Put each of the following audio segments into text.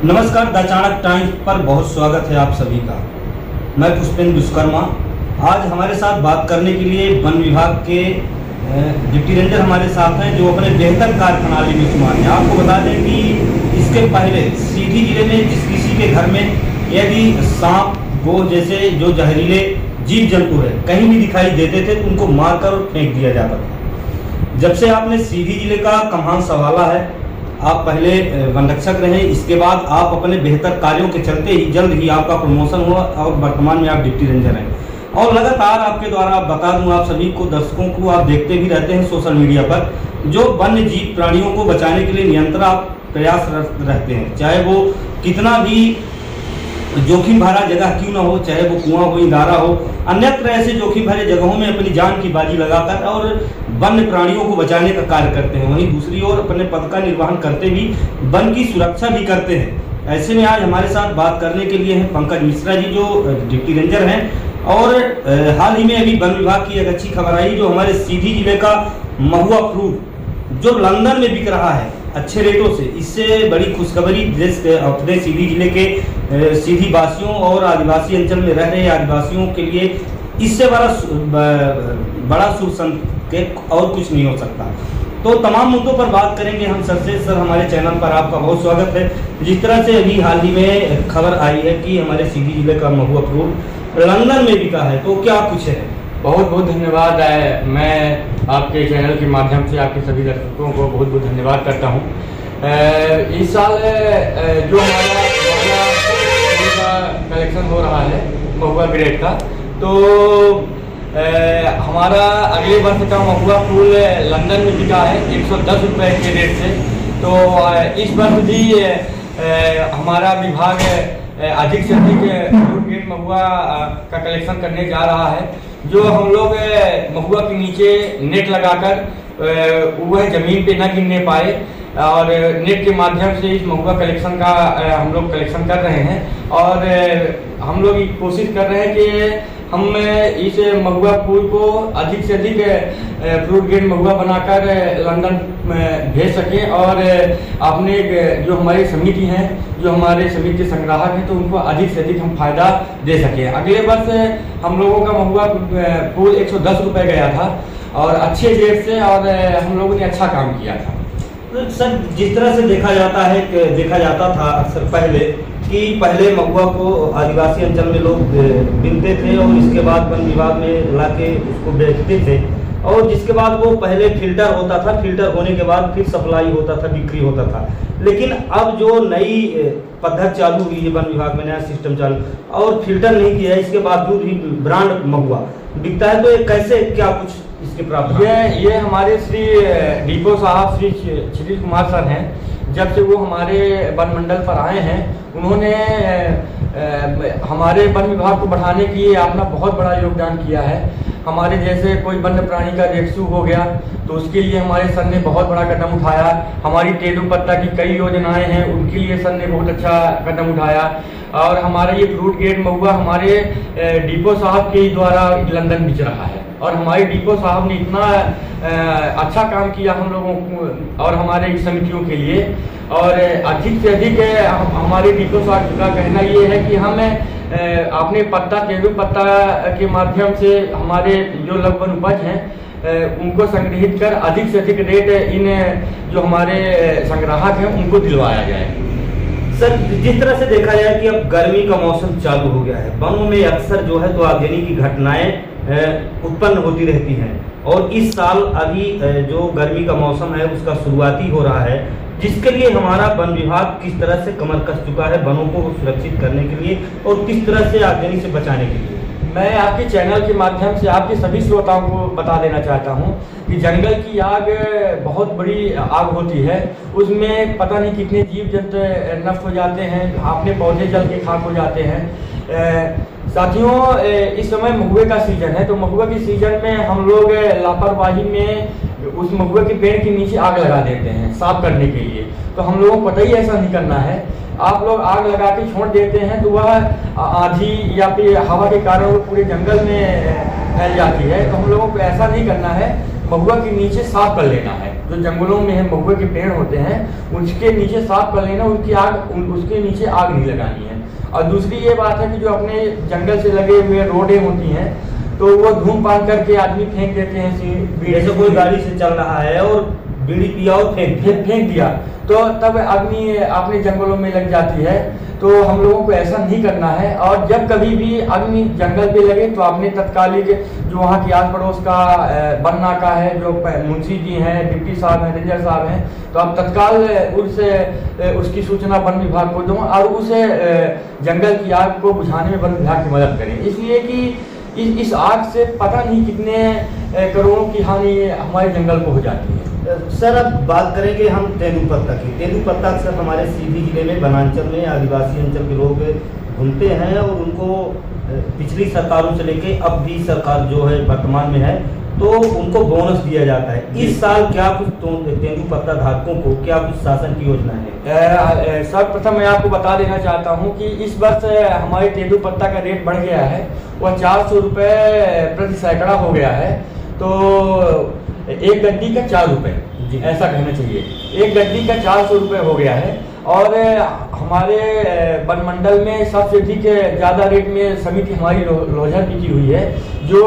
नमस्कार, the Chanakya times पर बहुत स्वागत है आप सभी का। मैं पुष्पेंद्र विश्वकर्मा। आज हमारे साथ बात करने के लिए वन विभाग के डिप्टी रेंजर हमारे साथ हैं, जो अपने बेहतर कार्य प्रणाली में शुमार हैं। आपको बता दें कि इसके पहले सीधी जिले में जिस किसी के घर में यदि सांप, गो जैसे जो जहरीले जीव जंतु है कहीं भी दिखाई देते थे तो उनको मारकर और फेंक दिया जाता था। जब से आपने सीधी जिले का कमान संभाला है, आप पहले वन रक्षक रहे, इसके बाद आप अपने बेहतर कार्यों के चलते ही जल्द ही आपका प्रमोशन हुआ और वर्तमान में आप डिप्टी रेंजर हैं। और लगातार आपके द्वारा बता दूं आप सभी को, दर्शकों को, आप देखते भी रहते हैं सोशल मीडिया पर, जो वन्य जीव प्राणियों को बचाने के लिए निरंतर आप प्रयासरत रहते हैं। चाहे वो कितना भी जोखिम भरा जगह क्यों ना हो, चाहे वो कुआं हो, इनारा हो, अन्यत्र ऐसे जोखिम भरे जगहों में अपनी जान की बाजी लगाकर और वन्य प्राणियों को बचाने का कार्य करते हैं। वहीं दूसरी ओर अपने पद का निर्वहन करते भी वन की सुरक्षा भी करते हैं। ऐसे में आज हमारे साथ बात करने के लिए हैं पंकज मिश्रा जी, जो डिप्टी रेंजर हैं। और हाल ही में अभी वन विभाग की एक अच्छी खबर आई, जो हमारे सीधी जिले का महुआ फ्रूट जो लंदन में बिक रहा है अच्छे रेटों से। इससे बड़ी खुशखबरी अपने सीधी जिले के सीधी वासियों और आदिवासी अंचल में रह रहे आदिवासियों के लिए इससे बड़ा शुभ संकेत और कुछ नहीं हो सकता। तो तमाम मुद्दों पर बात करेंगे हम सर से। सर, हमारे चैनल पर आपका बहुत स्वागत है। जिस तरह से अभी हाल ही में खबर आई है कि हमारे सीधी जिले का महुआ फ्रूट लंदन में बिका है, तो क्या कुछ है? बहुत बहुत धन्यवाद। मैं आपके चैनल के माध्यम से आपके सभी दर्शकों को बहुत बहुत धन्यवाद करता हूँ। इस साल जो हमारा कलेक्शन हो रहा है महुआ ग्रेड का, तो हमारा अगले वर्ष का महुआ फूल लंदन में बिका है 110 रुपये के रेट से। तो इस वर्ष भी हमारा विभाग अधिक से अधिक फ्रूट ग्रेड महुआ का कलेक्शन करने जा रहा है। जो हम लोग महुआ के नीचे नेट लगाकर वह जमीन पे न गिरने पाए, और नेट के माध्यम से इस महुआ कलेक्शन का हम लोग कलेक्शन कर रहे हैं। और हम लोग कोशिश कर रहे हैं कि हम इस महुआ फूल को अधिक से अधिक फ्रूट ग्रेड महुआ बनाकर लंदन भेज सकें, और अपने जो हमारी समिति हैं, जो हमारे समिति के संग्राहक हैं, तो उनको अधिक से अधिक हम फायदा दे सकें। अगले वर्ष हम लोगों का महुआ फूल 110 रुपये गया था और अच्छे रेट से, और हम लोगों ने अच्छा काम किया था। तो सर, जिस तरह से देखा जाता था अक्सर पहले महुआ को आदिवासी अंचल में लोग बिनते थे और इसके बाद वन विभाग में लाके उसको बेचते थे, और जिसके बाद वो पहले फिल्टर होता था, फिल्टर होने के बाद फिर सप्लाई होता था, बिक्री होता था। लेकिन अब जो नई पद्धति चालू हुई है वन विभाग में, नया सिस्टम चालू, और फिल्टर नहीं किया है, इसके बावजूद भी ब्रांड महुआ बिकता है, तो ये कैसे, क्या कुछ इसके प्रावधान? ये हमारे श्री डीपो साहब श्री क्षितिज कुमार सर हैं। जब से वो हमारे वन मंडल पर आए हैं, उन्होंने हमारे वन विभाग को बढ़ाने के लिए अपना बहुत बड़ा योगदान किया है। हमारे जैसे कोई वन्य प्राणी का रेस्क्यू हो गया तो उसके लिए हमारे सर ने बहुत बड़ा कदम उठाया। हमारी तेंदू पत्ता की कई योजनाएं हैं, उनके लिए सर ने बहुत अच्छा कदम उठाया। और हमारा ये फ्रूट ग्रेड महुआ हमारे डीपो साहब के द्वारा लंदन बिक रहा है, और हमारे डीपो साहब ने इतना अच्छा काम किया हम लोगों को और हमारे समितियों के लिए। और अधिक से अधिक हमारे डीपो साहब का कहना ये है कि हम अपने पत्ता, तेंदू पत्ता के माध्यम से हमारे जो लगभग उपज हैं उनको संग्रहित कर अधिक से अधिक रेट इन जो हमारे संग्राहक हैं उनको दिलवाया जाए। सर, जिस तरह से देखा जाए कि अब गर्मी का मौसम चालू हो गया है, वनों में अक्सर जो है तो आगजनी की घटनाएं उत्पन्न होती रहती हैं, और इस साल अभी जो गर्मी का मौसम है उसका शुरुआती हो रहा है, जिसके लिए हमारा वन विभाग किस तरह से कमर कस चुका है वनों को सुरक्षित करने के लिए और किस तरह से आगजनी से बचाने के लिए। मैं आपके चैनल के माध्यम से आपके सभी श्रोताओं को बता देना चाहता हूं कि जंगल की आग बहुत बड़ी आग होती है, उसमें पता नहीं कितने जीव जंतु नष्ट हो जाते हैं, अपने पौधे जल के खाक हो जाते हैं। साथियों, इस समय महुए का सीजन है, तो महुए के सीजन में हम लोग लापरवाही में उस महुए के पेड़ के नीचे आग लगा देते हैं साफ करने के लिए। तो हम लोगों को पता ही ऐसा नहीं करना है। आप लोग आग लगा के छोड़ देते हैं तो वह आंधी या फिर हवा के कारण वो पूरे जंगल में फैल जाती है। तो हम लोगों को ऐसा नहीं करना है, महुआ के नीचे साफ कर लेना है। जो जंगलों में है महुए के पेड़ होते हैं उसके नीचे साफ कर लेना, उसके नीचे आग नहीं लगानी है। और दूसरी ये बात है कि जो अपने जंगल से लगे हुए रोडें होती हैं तो वो धूमपान करके आदमी फेंक देते हैं। जैसे कोई गाड़ी से चल रहा है और बीड़ी पिया और फेंक दिया तो तब अग्नि अपने जंगलों में लग जाती है। तो हम लोगों को ऐसा नहीं करना है। और जब कभी भी अग्नि जंगल पे लगे तो आपने तत्कालिक जो वहाँ की आस पड़ोस का वन नाका है, जो मुंशी जी हैं, डिप्टी साहब हैं, रेंजर साहब हैं, तो आप तत्काल उसकी सूचना वन विभाग को दो और उस जंगल की आग को बुझाने में वन विभाग की मदद करें। इसलिए कि इस आग से पता नहीं कितने करोड़ों की हानि हमारे जंगल को हो जाती है। सर अब बात करेंगे हम तेंदुपत्ता की। तेंदुपत्ता अक्सर हमारे सीधी जिले में वनांचल में आदिवासी अंचल के लोग घूमते हैं और उनको पिछली सरकारों से लेके अब भी सरकार जो है वर्तमान में है तो उनको बोनस दिया जाता है। इस साल क्या कुछ तेंदुपत्ता धारकों को क्या कुछ शासन की योजना है? सर्वप्रथम मैं आपको बता देना चाहता हूं कि इस वर्ष हमारे तेंदुपत्ता का रेट बढ़ गया है, वह 400 रुपये प्रति सैकड़ा हो गया है। तो एक गड्डी का 4 रुपये, ऐसा कहना चाहिए। एक गड्डी का 400 रुपये हो गया है। और हमारे वन मंडल में सबसे अधिक ज़्यादा रेट में समिति हमारी लोजर बिकी हुई है, जो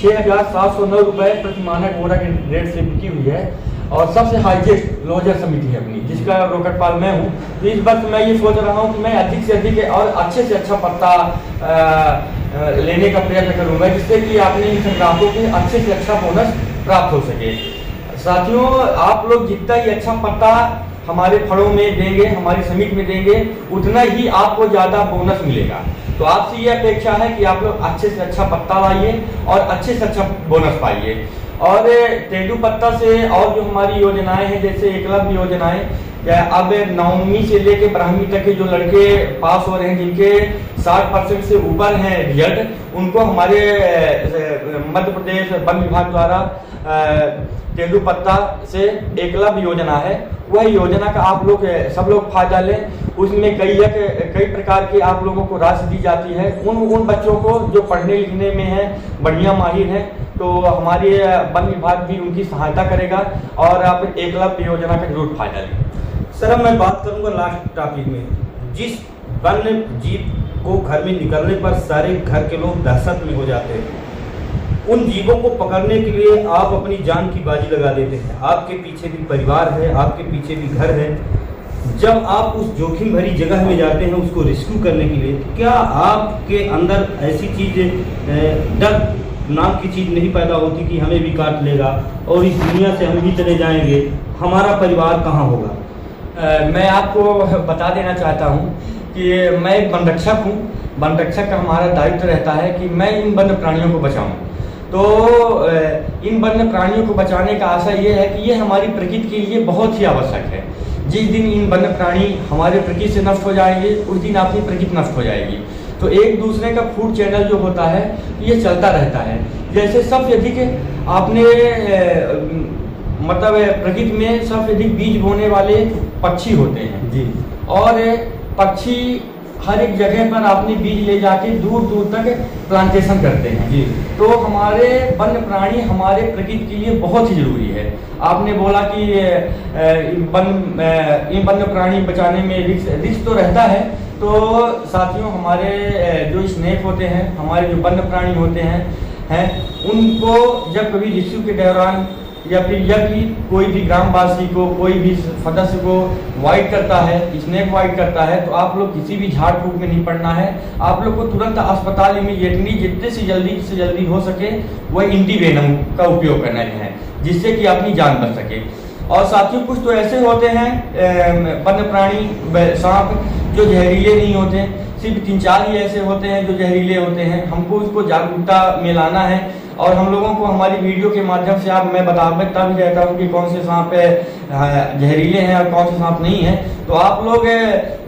6,709 रुपये प्रति मानक बोरा के रेट से बिकी हुई है। और सबसे हाईएस्ट लोजर समिति है अपनी, जिसका रोकटपाल मैं हूँ। तो इस वक्त मैं ये सोच रहा हूँ कि मैं अधिक से अधिक और अच्छे से अच्छा पत्ता लेने का प्रयत्न करूँगा, जिससे कि अपने इन संग्राहकों के अच्छे से अच्छा बोनस प्राप्त हो सके। साथियों, आप लोग जितना ही अच्छा पत्ता हमारे फड़ों में देंगे, हमारी समिति में देंगे, उतना ही आपको ज़्यादा बोनस मिलेगा। तो आपसे ये अपेक्षा है कि आप लोग अच्छे से अच्छा पत्ता लाइए और अच्छे से अच्छा बोनस पाइए। और तेंदुपत्ता से और जो हमारी योजनाएं हैं, जैसे एकलव्य योजनाएं, अब 9वीं से लेकर 12वीं तक के जो लड़के पास हो रहे हैं, जिनके 60% से ऊपर हैं रिजल्ट, उनको हमारे मध्य प्रदेश वन विभाग द्वारा तेंदुपत्ता से एकलव्य योजना है, वह योजना का आप लोग सब लोग फायदा लें। उसमें कई प्रकार के आप लोगों को राशि दी जाती है उन बच्चों को जो पढ़ने लिखने में है बढ़िया माहिर हैं। तो हमारे वन विभाग भी उनकी सहायता करेगा और आप एकलव्य योजना का जरूर फायदा लें। सर अब मैं बात करूंगा लास्ट टॉपिक में, जिस वन्य जीव को घर में निकलने पर सारे घर के लोग दहशत में हो जाते हैं, उन जीवों को पकड़ने के लिए आप अपनी जान की बाजी लगा देते हैं। आपके पीछे भी परिवार है, आपके पीछे भी घर है। जब आप उस जोखिम भरी जगह में जाते हैं उसको रेस्क्यू करने के लिए, तो क्या आपके अंदर ऐसी चीज़ डर नाम की चीज़ नहीं पैदा होती कि हमें भी काट लेगा और इस दुनिया से हम भी चले जाएंगे, हमारा परिवार कहाँ होगा? मैं आपको बता देना चाहता हूँ कि मैं एक वन रक्षक हूँ। वन रक्षक का हमारा दायित्व रहता है कि मैं इन वन्य प्राणियों को बचाऊँ। तो इन वन्य प्राणियों को बचाने का आशय ये है कि ये हमारी प्रकृति के लिए बहुत ही आवश्यक है। जिस दिन इन वन्य प्राणी हमारे प्रकृति से नष्ट हो जाएंगे, उस दिन आपकी प्रकृति नष्ट हो जाएगी। तो एक दूसरे का फूड चैनल जो होता है ये चलता रहता है। जैसे सबसे अधिक आपने मतलब प्रकृति में सबसे अधिक बीज बोने वाले पक्षी होते हैं जी। और पक्षी हर एक जगह पर आपने बीज ले जाके दूर दूर तक प्लांटेशन करते हैं जी। तो हमारे वन्य प्राणी हमारे प्रकृति के लिए बहुत ही जरूरी है। आपने बोला कि इन वन्य प्राणी बचाने में रिस्क तो रहता है। तो साथियों, हमारे जो स्नेक होते हैं, हमारे जो वन्य प्राणी होते हैं उनको जब कभी रेस्क्यू के दौरान या फिर यदि कोई भी ग्रामवासी को, कोई भी सदस्य को वाइट करता है, स्नेक वाइट करता है, तो आप लोग किसी भी झाड़ फूक में नहीं पड़ना है। आप लोग को तुरंत अस्पताल इमीडिएटली जितने से जल्दी हो सके वह एंटीवेनम का उपयोग करना है, जिससे कि अपनी जान बच सके। और साथियों, कुछ तो ऐसे होते हैं वन्य प्राणी सांप जो जहरीले नहीं होते, सिर्फ 3-4 ही ऐसे होते हैं जो जहरीले होते हैं। हमको उसको जागरूकता में लाना है और हम लोगों को हमारी वीडियो के माध्यम से मैं बताता भी रहता हूँ कि कौन से सांप जहरीले हैं और कौन से सांप नहीं हैं। तो आप लोग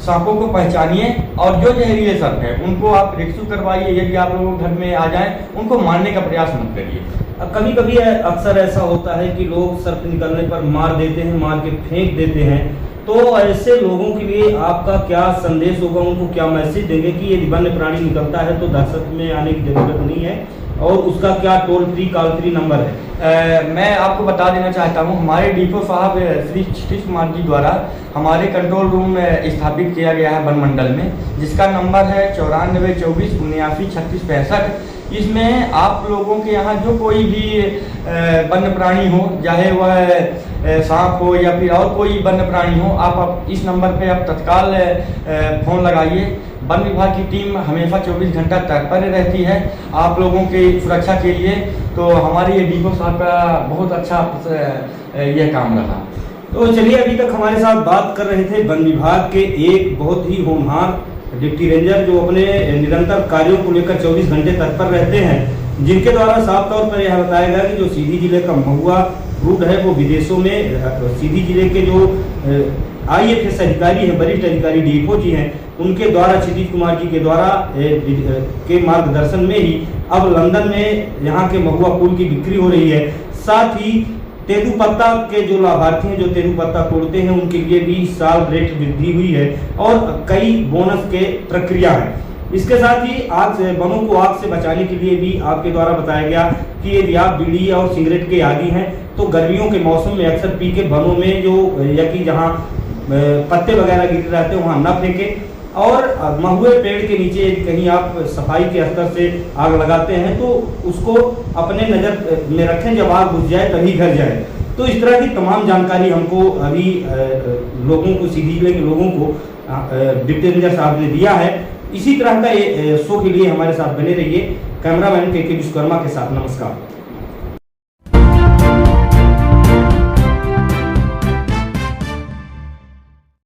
सांपों को पहचानिए और जो जहरीले सांप हैं उनको आप रेस्क्यू करवाइए। यदि आप लोग घर में आ जाएं, उनको मारने का प्रयास मत करिए। कभी कभी अक्सर ऐसा होता है कि लोग सर्प निकलने पर मार देते हैं, मार के फेंक देते हैं। तो ऐसे लोगों के लिए आपका क्या संदेश होगा, उनको क्या मैसेज देंगे कि यदि वन्य प्राणी निकलता है तो दहशत में आने की जरूरत नहीं है, और उसका क्या toll free call free number है? मैं आपको बता देना चाहता हूँ, हमारे डीपो साहब श्री क्षितिज कुमार जी द्वारा हमारे कंट्रोल रूम स्थापित किया गया है वन मंडल में, जिसका नंबर है 9424793665। इसमें आप लोगों के यहाँ जो कोई भी वन्य प्राणी हो, चाहे वह सांप हो या फिर और कोई वन्य प्राणी हो, आप इस नंबर पे आप तत्काल फ़ोन लगाइए। वन विभाग की टीम हमेशा 24 घंटा तत्पर रहती है आप लोगों की सुरक्षा के लिए। तो हमारे ये डीपो साहब का बहुत अच्छा यह काम रहा। तो चलिए, अभी तक हमारे साथ बात कर रहे थे वन विभाग के एक बहुत ही होनहार डिप्टी रेंजर, जो अपने निरंतर कार्यों को लेकर 24 घंटे तत्पर रहते हैं, जिनके द्वारा साफ तौर पर यह बताया गया कि जो सीधी जिले का महुआ रूट है वो विदेशों में सीधी जिले के जो IAS अधिकारी हैं, वरिष्ठ अधिकारी डीपो जी हैं, उनके द्वारा क्षितिज कुमार जी के द्वारा के मार्गदर्शन में ही अब लंदन में यहाँ के महुआ पुल की बिक्री हो रही है। साथ ही तेंदूपत्ता के जो लाभार्थी हैं, जो तेंदूपत्ता तोड़ते हैं, उनके लिए भी इस साल रेट वृद्धि हुई है और कई बोनस के प्रक्रिया है। इसके साथ ही आग से, वनों को आग से बचाने के लिए भी आपके द्वारा बताया गया कि यदि आप बीड़ी और सिगरेट के आदी हैं तो गर्मियों के मौसम में अक्सर पी के वनों में जो या कि जहाँ पत्ते वगैरह गिर रहते हैं वहाँ न फेंकें, और महुए पेड़ के नीचे यदि कहीं आप सफाई के स्तर से आग लगाते हैं तो उसको अपने नज़र में रखें, जब आग बुझ जाए तभी घर जाए। तो इस तरह की तमाम जानकारी हमको अभी लोगों को, सीधी जिले के लोगों को डिप्टी रेंजर साहब ने दिया है। इसी तरह का ये शो के लिए हमारे साथ बने रहिए। कैमरामैन के विश्वकर्मा के साथ नमस्कार।